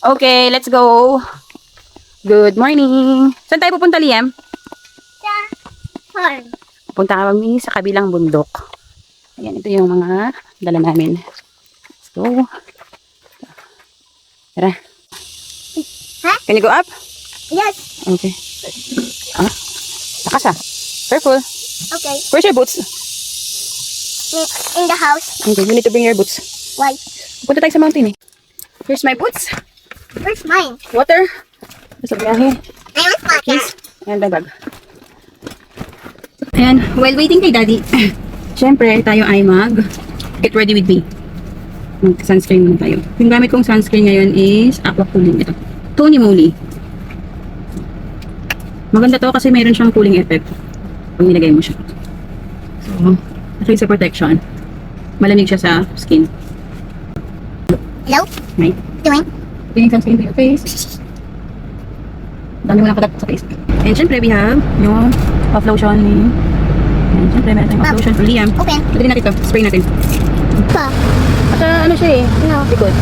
Okay, let's go. Good morning. Saan tayo pupunta, Liam? Sa farm. Punta kami sa kabilang bundok. Ayan, ito yung mga dala namin. Let's go. Tara. Huh? Can you go up? Yes. Okay. Ah, takas ah. Careful. Okay. Where's your boots? In the house. Okay, you need to bring your boots. Why? Punta tayo sa mountain eh. Here's my boots. Where's mine? Water. Sa biyahe. I want my Keys. And my bag. Ayan, while waiting kay Daddy, syempre tayo ay get ready with me. Mag-sunscreen muna tayo. Yung gamit kong sunscreen ngayon is Aqua Cooling. Ito. Tony Moly. Maganda to kasi mayroon siyang cooling effect pag nilagay mo siya. So, aside sa protection, malamig siya sa skin. Hello? Right? Doing? Putting sunscreen to your face. Dami mo lang katat sa face. And syempre, we have yung off lotion ni... And syempre, meron tayong off lotion for Liam. Open. Pwede natin ito. Spray natin. Pa. At ano siya eh? No. Likod.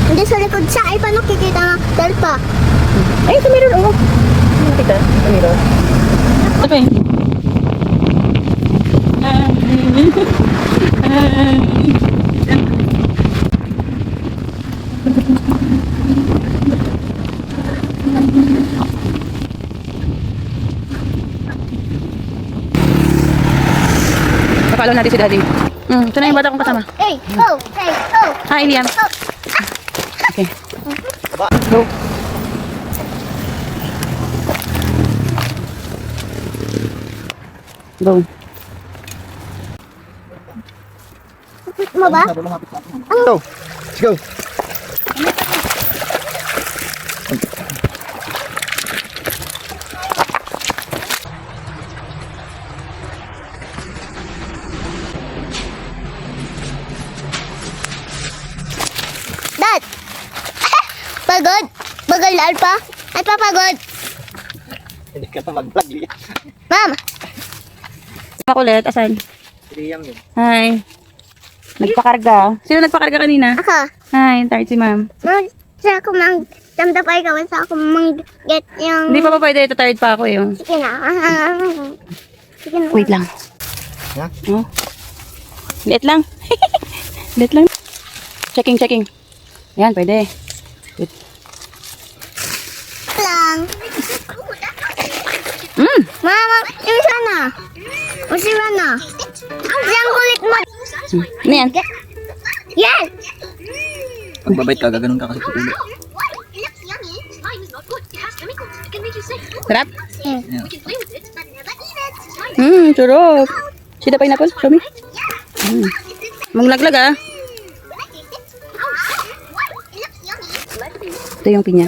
Hindi sa likod sa ay paano kikita ng delpa? Ay, sa mirror, oh. Ano nakita? Sa mirror. Ito pa eh. Papalo natin si Daddy. Ito na yung bata kong kasama. Hey, oh, hey, oh. Hi, Liam. Oh. Okay. Go. Go. Mo ba? Go. Let's go. Dad! Pagod? Bagal na Alpa? Ay papagod. Hindi ka pa mag-vlog, Liam. Ma'am! Makulit, asan? Liam yun. Hi. Nagpakarga. Sino nagpakarga kanina? Ako. Hi, tired si ma'am. Ma'am, sa ako mang damdapay ka sa ako mang get yung... Hindi pa pwede, ito tired pa ako yung. Sige na. Sige na. Wait lang. Ha? Oh. Liit lang. Liit lang. Checking. Ayan, pwede. Good. Lang. Mama, yung sana. Masira na. Ang kulit mo. Ano yan? Yan! Pag babait ka, gaganon ka kasi sa ulo. Sarap? Yan. Sarap. See the pineapple? Show me. Manglaglag ah. Ito yung pinya.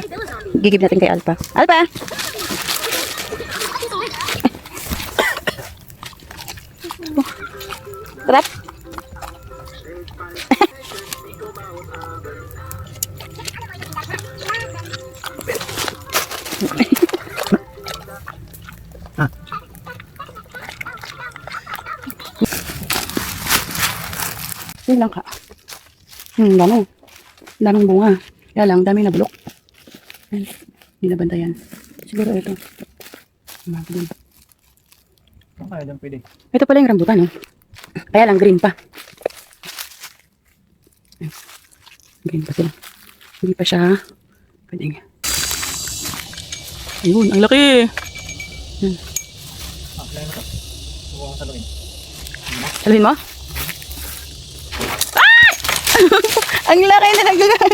Gigib natin kay Alpa. Alpa! Sarap. Yun lang ka. Dami. Daming bunga. Kaya lang, daming nabulok. Hindi nabantayan. Siguro ito. Okay, lang pwede. Ito pala yung rambutan, no? Kaya lang, green pa. Green pa sila. Hindi pa siya. Pwede nga. Ayun, ang laki. Huwag kong saluhin. Saluhin mo? Ah! Ang laki na naglagan.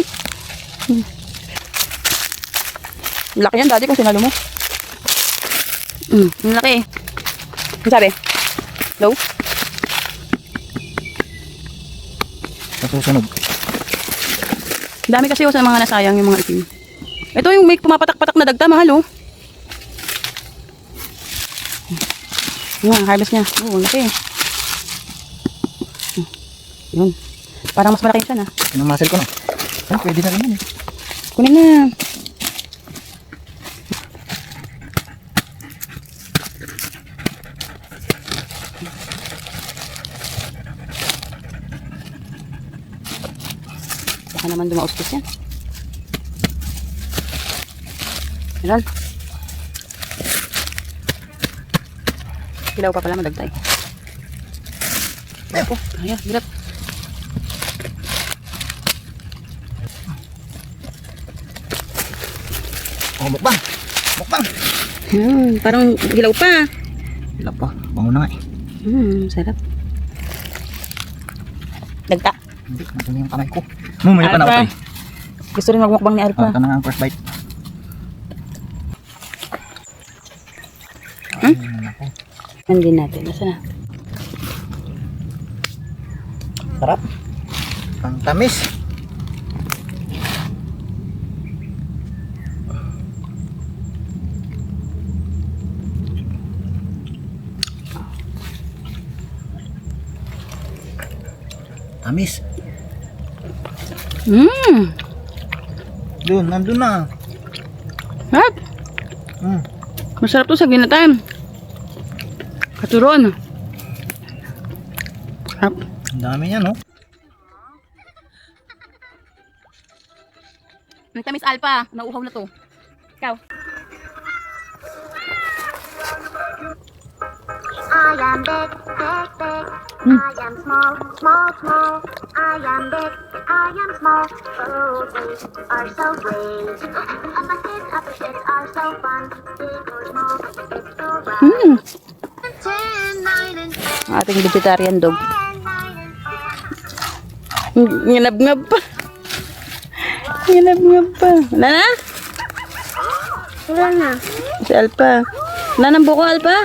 Laki yan, Daddy, kung sinalo mo. Ang laki. Ano sabi? Low? Sa susunod. Dami kasi sa mga nasayang yung mga itim. Ito yung may pumapatak-patak na dagta, mahal oh. Yung harvest niya. Oo, laki. Yun. Parang mas malaki siya na. Anong muscle ko na? Ay, pwede na rin yan eh. Kunin na. Baka naman dumaustos yan. Ayan. Hilaw pa pala, madagtay. Ako, ayan, hirap. Oh, mukbang! Mukbang! Parang hilaw pa. Wala pa. Bango na nga eh. Sarap. Dagta. Hindi, madumi yung kamay ko. Mumaya pa na ako Alpha. tayo. Gusto rin magmukbang ni Alpha. Ito na nga ang first bite. Nandin natin. Nasa na? Sarap. Ang tamis. Tamis. Doon, nandun na. Sarap. Masarap to sa ginatan. Katuron. Sarap. Ang dami niya, no? May tamis Alpha. Nauuhaw na to. Ikaw. I am big, big, big. I am small, small, small. I am big, I am small. Oh, they are so great. Upper kids are so fun. Big or small, it's so right. 10, 9, and 10, Ating vegetarian dog. 9, and 10. Nginab-ngab pa. Nginab-ngab pa. Wala na? Wala na. Si Alpha. Wala nang buko, Alpha?